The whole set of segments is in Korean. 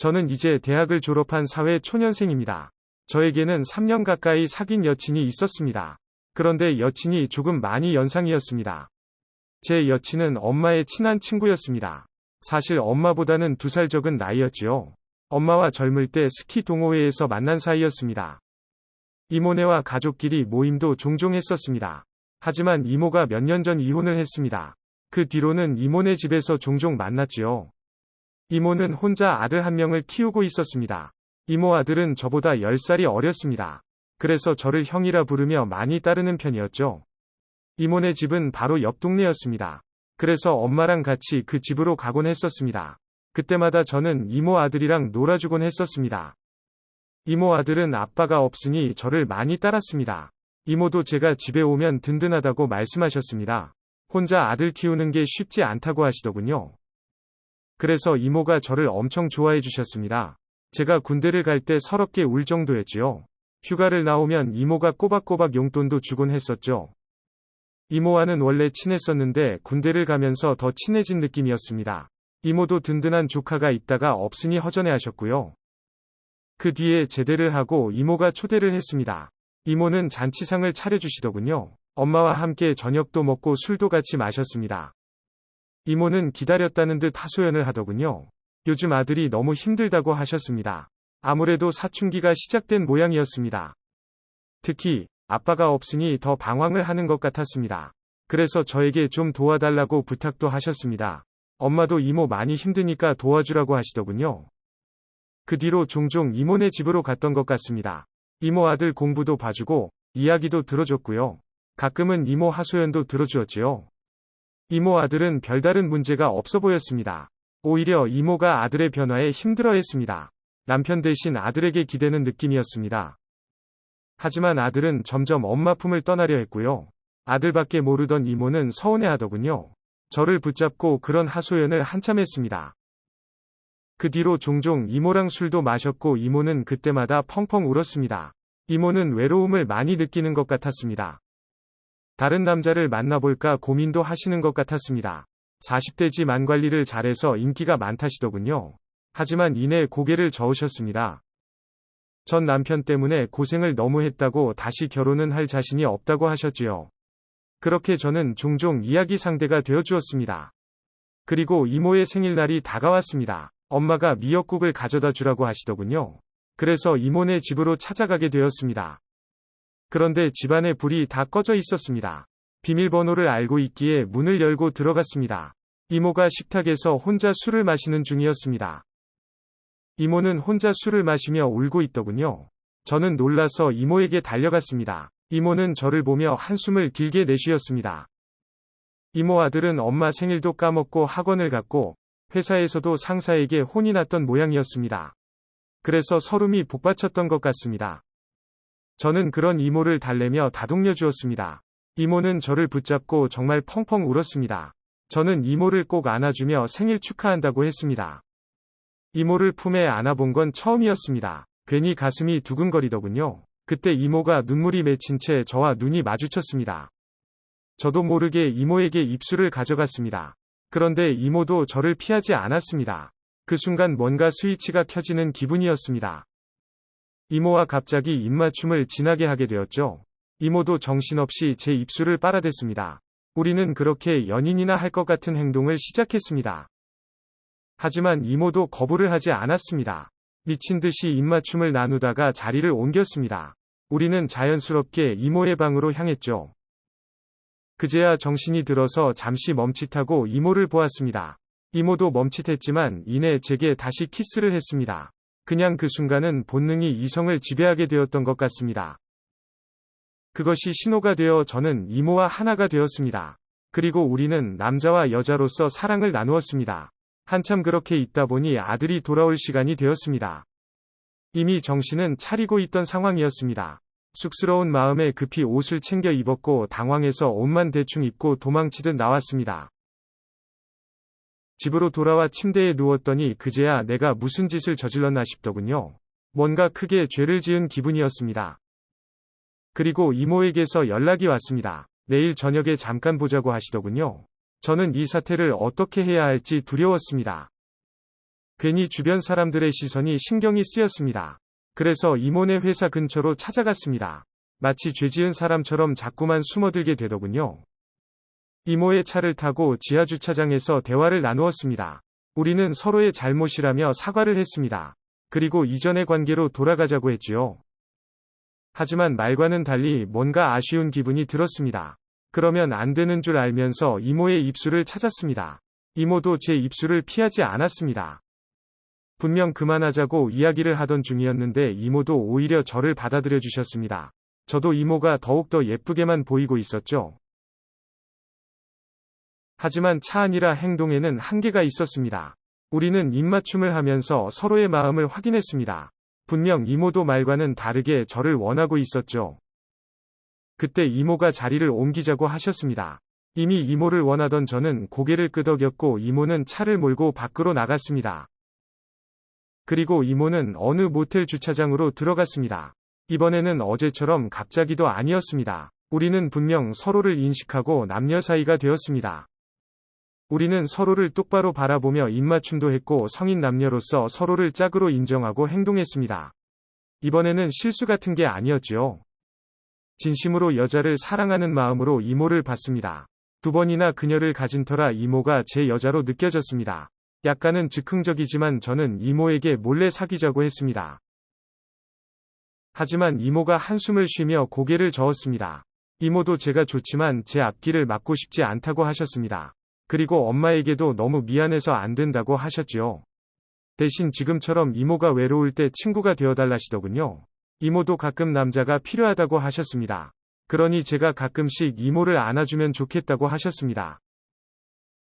저는 이제 대학을 졸업한 사회 초년생입니다. 저에게는 3년 가까이 사귄 여친이 있었습니다. 그런데 여친이 조금 많이 연상이었습니다. 제 여친은 엄마의 친한 친구였습니다. 사실 엄마보다는 2살 적은 나이였지요. 엄마와 젊을 때 스키 동호회에서 만난 사이였습니다. 이모네와 가족끼리 모임도 종종 했었습니다. 하지만 이모가 몇 년 전 이혼을 했습니다. 그 뒤로는 이모네 집에서 종종 만났지요. 이모는 혼자 아들 1명을 키우고 있었습니다. 이모 아들은 저보다 10살이 어렸습니다. 그래서 저를 형이라 부르며 많이 따르는 편이었죠. 이모네 집은 바로 옆 동네였습니다. 그래서 엄마랑 같이 그 집으로 가곤 했었습니다. 그때마다 저는 이모 아들이랑 놀아주곤 했었습니다. 이모 아들은 아빠가 없으니 저를 많이 따랐습니다. 이모도 제가 집에 오면 든든하다고 말씀하셨습니다. 혼자 아들 키우는 게 쉽지 않다고 하시더군요. 그래서 이모가 저를 엄청 좋아해 주셨습니다. 제가 군대를 갈 때 서럽게 울 정도였지요. 휴가를 나오면 이모가 꼬박꼬박 용돈도 주곤 했었죠. 이모와는 원래 친했었는데 군대를 가면서 더 친해진 느낌이었습니다. 이모도 든든한 조카가 있다가 없으니 허전해하셨고요. 그 뒤에 제대를 하고 이모가 초대를 했습니다. 이모는 잔치상을 차려주시더군요. 엄마와 함께 저녁도 먹고 술도 같이 마셨습니다. 이모는 기다렸다는 듯 하소연을 하더군요. 요즘 아들이 너무 힘들다고 하셨습니다. 아무래도 사춘기가 시작된 모양이었습니다. 특히 아빠가 없으니 더 방황을 하는 것 같았습니다. 그래서 저에게 좀 도와달라고 부탁도 하셨습니다. 엄마도 이모 많이 힘드니까 도와주라고 하시더군요. 그 뒤로 종종 이모네 집으로 갔던 것 같습니다. 이모 아들 공부도 봐주고 이야기도 들어줬고요. 가끔은 이모 하소연도 들어주었지요. 이모 아들은 별다른 문제가 없어 보였습니다. 오히려 이모가 아들의 변화에 힘들어했습니다. 남편 대신 아들에게 기대는 느낌이었습니다. 하지만 아들은 점점 엄마 품을 떠나려 했고요. 아들밖에 모르던 이모는 서운해하더군요. 저를 붙잡고 그런 하소연을 한참 했습니다. 그 뒤로 종종 이모랑 술도 마셨고 이모는 그때마다 펑펑 울었습니다. 이모는 외로움을 많이 느끼는 것 같았습니다. 다른 남자를 만나볼까 고민도 하시는 것 같았습니다. 40대지만 관리를 잘해서 인기가 많다시더군요. 하지만 이내 고개를 저으셨습니다. 전 남편 때문에 고생을 너무 했다고 다시 결혼은 할 자신이 없다고 하셨지요. 그렇게 저는 종종 이야기 상대가 되어주었습니다. 그리고 이모의 생일날이 다가왔습니다. 엄마가 미역국을 가져다 주라고 하시더군요. 그래서 이모네 집으로 찾아가게 되었습니다. 그런데 집안에 불이 다 꺼져 있었습니다. 비밀번호를 알고 있기에 문을 열고 들어갔습니다. 이모가 식탁에서 혼자 술을 마시는 중이었습니다. 이모는 혼자 술을 마시며 울고 있더군요. 저는 놀라서 이모에게 달려갔습니다. 이모는 저를 보며 한숨을 길게 내쉬었습니다. 이모 아들은 엄마 생일도 까먹고 학원을 갔고 회사에서도 상사에게 혼이 났던 모양이었습니다. 그래서 서름이 복받쳤던 것 같습니다. 저는 그런 이모를 달래며 다독여 주었습니다. 이모는 저를 붙잡고 정말 펑펑 울었습니다. 저는 이모를 꼭 안아주며 생일 축하한다고 했습니다. 이모를 품에 안아본 건 처음이었습니다. 괜히 가슴이 두근거리더군요. 그때 이모가 눈물이 맺힌 채 저와 눈이 마주쳤습니다. 저도 모르게 이모에게 입술을 가져갔습니다. 그런데 이모도 저를 피하지 않았습니다. 그 순간 뭔가 스위치가 켜지는 기분이었습니다. 이모와 갑자기 입맞춤을 진하게 하게 되었죠. 이모도 정신없이 제 입술을 빨아댔습니다. 우리는 그렇게 연인이나 할 것 같은 행동을 시작했습니다. 하지만 이모도 거부를 하지 않았습니다. 미친 듯이 입맞춤을 나누다가 자리를 옮겼습니다. 우리는 자연스럽게 이모의 방으로 향했죠. 그제야 정신이 들어서 잠시 멈칫하고 이모를 보았습니다. 이모도 멈칫했지만 이내 제게 다시 키스를 했습니다. 그냥 그 순간은 본능이 이성을 지배하게 되었던 것 같습니다. 그것이 신호가 되어 저는 이모와 하나가 되었습니다. 그리고 우리는 남자와 여자로서 사랑을 나누었습니다. 한참 그렇게 있다 보니 아들이 돌아올 시간이 되었습니다. 이미 정신은 차리고 있던 상황이었습니다. 쑥스러운 마음에 급히 옷을 챙겨 입었고 당황해서 옷만 대충 입고 도망치듯 나왔습니다. 집으로 돌아와 침대에 누웠더니 그제야 내가 무슨 짓을 저질렀나 싶더군요. 뭔가 크게 죄를 지은 기분이었습니다. 그리고 이모에게서 연락이 왔습니다. 내일 저녁에 잠깐 보자고 하시더군요. 저는 이 사태를 어떻게 해야 할지 두려웠습니다. 괜히 주변 사람들의 시선이 신경이 쓰였습니다. 그래서 이모네 회사 근처로 찾아갔습니다. 마치 죄지은 사람처럼 자꾸만 숨어들게 되더군요. 이모의 차를 타고 지하주차장에서 대화를 나누었습니다. 우리는 서로의 잘못이라며 사과를 했습니다. 그리고 이전의 관계로 돌아가자고 했지요. 하지만 말과는 달리 뭔가 아쉬운 기분이 들었습니다. 그러면 안 되는 줄 알면서 이모의 입술을 찾았습니다. 이모도 제 입술을 피하지 않았습니다. 분명 그만하자고 이야기를 하던 중이었는데 이모도 오히려 저를 받아들여 주셨습니다. 저도 이모가 더욱더 예쁘게만 보이고 있었죠. 하지만 차 안이라 행동에는 한계가 있었습니다. 우리는 입맞춤을 하면서 서로의 마음을 확인했습니다. 분명 이모도 말과는 다르게 저를 원하고 있었죠. 그때 이모가 자리를 옮기자고 하셨습니다. 이미 이모를 원하던 저는 고개를 끄덕였고 이모는 차를 몰고 밖으로 나갔습니다. 그리고 이모는 어느 모텔 주차장으로 들어갔습니다. 이번에는 어제처럼 갑자기도 아니었습니다. 우리는 분명 서로를 인식하고 남녀 사이가 되었습니다. 우리는 서로를 똑바로 바라보며 입맞춤도 했고 성인 남녀로서 서로를 짝으로 인정하고 행동했습니다. 이번에는 실수 같은 게 아니었죠. 진심으로 여자를 사랑하는 마음으로 이모를 봤습니다. 2번이나 그녀를 가진 터라 이모가 제 여자로 느껴졌습니다. 약간은 즉흥적이지만 저는 이모에게 몰래 사귀자고 했습니다. 하지만 이모가 한숨을 쉬며 고개를 저었습니다. 이모도 제가 좋지만 제 앞길을 막고 싶지 않다고 하셨습니다. 그리고 엄마에게도 너무 미안해서 안 된다고 하셨지요. 대신 지금처럼 이모가 외로울 때 친구가 되어달라시더군요. 이모도 가끔 남자가 필요하다고 하셨습니다. 그러니 제가 가끔씩 이모를 안아주면 좋겠다고 하셨습니다.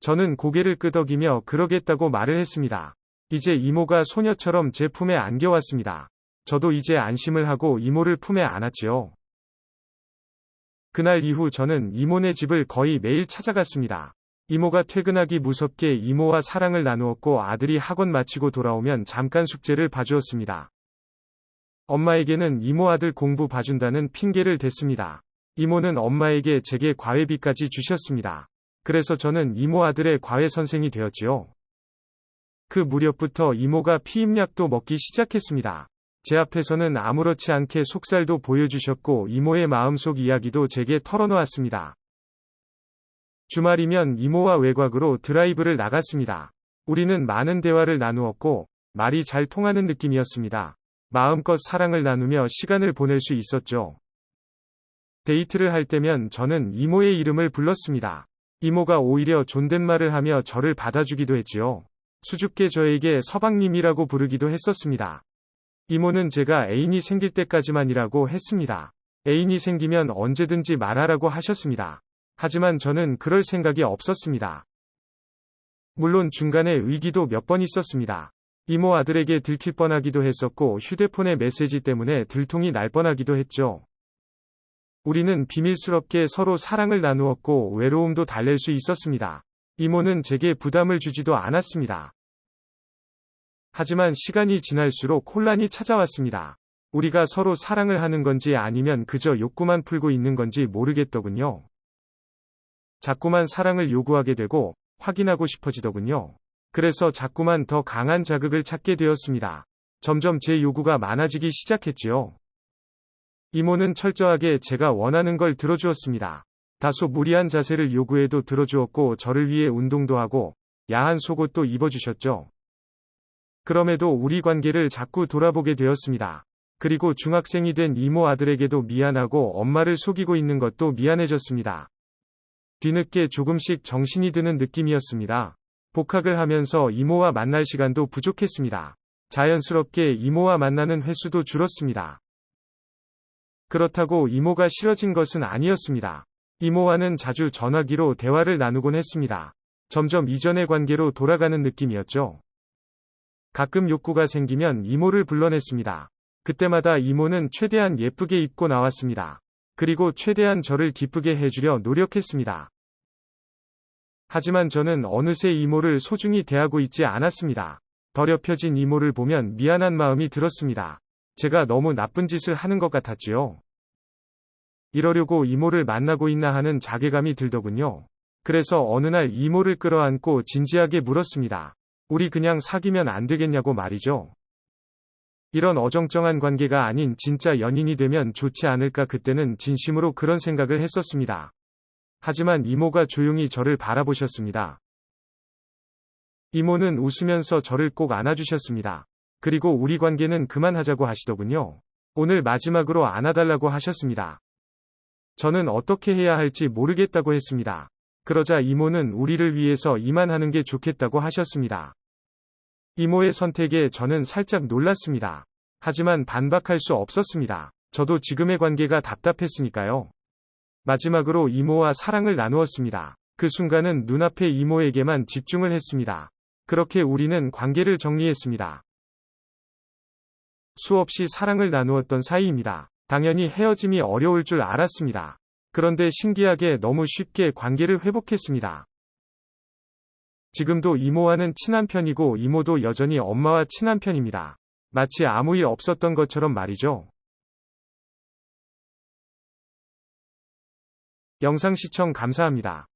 저는 고개를 끄덕이며 그러겠다고 말을 했습니다. 이제 이모가 소녀처럼 제 품에 안겨왔습니다. 저도 이제 안심을 하고 이모를 품에 안았지요. 그날 이후 저는 이모네 집을 거의 매일 찾아갔습니다. 이모가 퇴근하기 무섭게 이모와 사랑을 나누었고 아들이 학원 마치고 돌아오면 잠깐 숙제를 봐주었습니다. 엄마에게는 이모 아들 공부 봐준다는 핑계를 댔습니다. 이모는 엄마에게 제게 과외비까지 주셨습니다. 그래서 저는 이모 아들의 과외 선생이 되었지요. 그 무렵부터 이모가 피임약도 먹기 시작했습니다. 제 앞에서는 아무렇지 않게 속살도 보여주셨고 이모의 마음속 이야기도 제게 털어놓았습니다. 주말이면 이모와 외곽으로 드라이브를 나갔습니다. 우리는 많은 대화를 나누었고 말이 잘 통하는 느낌이었습니다. 마음껏 사랑을 나누며 시간을 보낼 수 있었죠. 데이트를 할 때면 저는 이모의 이름을 불렀습니다. 이모가 오히려 존댓말을 하며 저를 받아주기도 했지요. 수줍게 저에게 서방님이라고 부르기도 했었습니다. 이모는 제가 애인이 생길 때까지만이라고 했습니다. 애인이 생기면 언제든지 말하라고 하셨습니다. 하지만 저는 그럴 생각이 없었습니다. 물론 중간에 위기도 몇 번 있었습니다. 이모 아들에게 들킬 뻔하기도 했었고 휴대폰의 메시지 때문에 들통이 날 뻔하기도 했죠. 우리는 비밀스럽게 서로 사랑을 나누었고 외로움도 달랠 수 있었습니다. 이모는 제게 부담을 주지도 않았습니다. 하지만 시간이 지날수록 혼란이 찾아왔습니다. 우리가 서로 사랑을 하는 건지 아니면 그저 욕구만 풀고 있는 건지 모르겠더군요. 자꾸만 사랑을 요구하게 되고 확인하고 싶어지더군요. 그래서 자꾸만 더 강한 자극을 찾게 되었습니다. 점점 제 요구가 많아지기 시작했지요. 이모는 철저하게 제가 원하는 걸 들어주었습니다. 다소 무리한 자세를 요구해도 들어주었고 저를 위해 운동도 하고 야한 속옷도 입어주셨죠. 그럼에도 우리 관계를 자꾸 돌아보게 되었습니다. 그리고 중학생이 된 이모 아들에게도 미안하고 엄마를 속이고 있는 것도 미안해졌습니다. 뒤늦게 조금씩 정신이 드는 느낌이었습니다. 복학을 하면서 이모와 만날 시간도 부족했습니다. 자연스럽게 이모와 만나는 횟수도 줄었습니다. 그렇다고 이모가 싫어진 것은 아니었습니다. 이모와는 자주 전화기로 대화를 나누곤 했습니다. 점점 이전의 관계로 돌아가는 느낌이었죠. 가끔 욕구가 생기면 이모를 불러냈습니다. 그때마다 이모는 최대한 예쁘게 입고 나왔습니다. 그리고 최대한 저를 기쁘게 해주려 노력했습니다. 하지만 저는 어느새 이모를 소중히 대하고 있지 않았습니다. 더럽혀진 이모를 보면 미안한 마음이 들었습니다. 제가 너무 나쁜 짓을 하는 것 같았지요. 이러려고 이모를 만나고 있나 하는 자괴감이 들더군요. 그래서 어느 날 이모를 끌어안고 진지하게 물었습니다. 우리 그냥 사귀면 안 되겠냐고 말이죠. 이런 어정쩡한 관계가 아닌 진짜 연인이 되면 좋지 않을까 그때는 진심으로 그런 생각을 했었습니다. 하지만 이모가 조용히 저를 바라보셨습니다. 이모는 웃으면서 저를 꼭 안아주셨습니다. 그리고 우리 관계는 그만하자고 하시더군요. 오늘 마지막으로 안아달라고 하셨습니다. 저는 어떻게 해야 할지 모르겠다고 했습니다. 그러자 이모는 우리를 위해서 이만하는 게 좋겠다고 하셨습니다. 이모의 선택에 저는 살짝 놀랐습니다. 하지만 반박할 수 없었습니다. 저도 지금의 관계가 답답했으니까요. 마지막으로 이모와 사랑을 나누었습니다. 그 순간은 눈앞의 이모에게만 집중을 했습니다. 그렇게 우리는 관계를 정리했습니다. 수없이 사랑을 나누었던 사이입니다. 당연히 헤어짐이 어려울 줄 알았습니다. 그런데 신기하게 너무 쉽게 관계를 회복했습니다. 지금도 이모와는 친한 편이고 이모도 여전히 엄마와 친한 편입니다. 마치 아무 일 없었던 것처럼 말이죠. 영상 시청 감사합니다.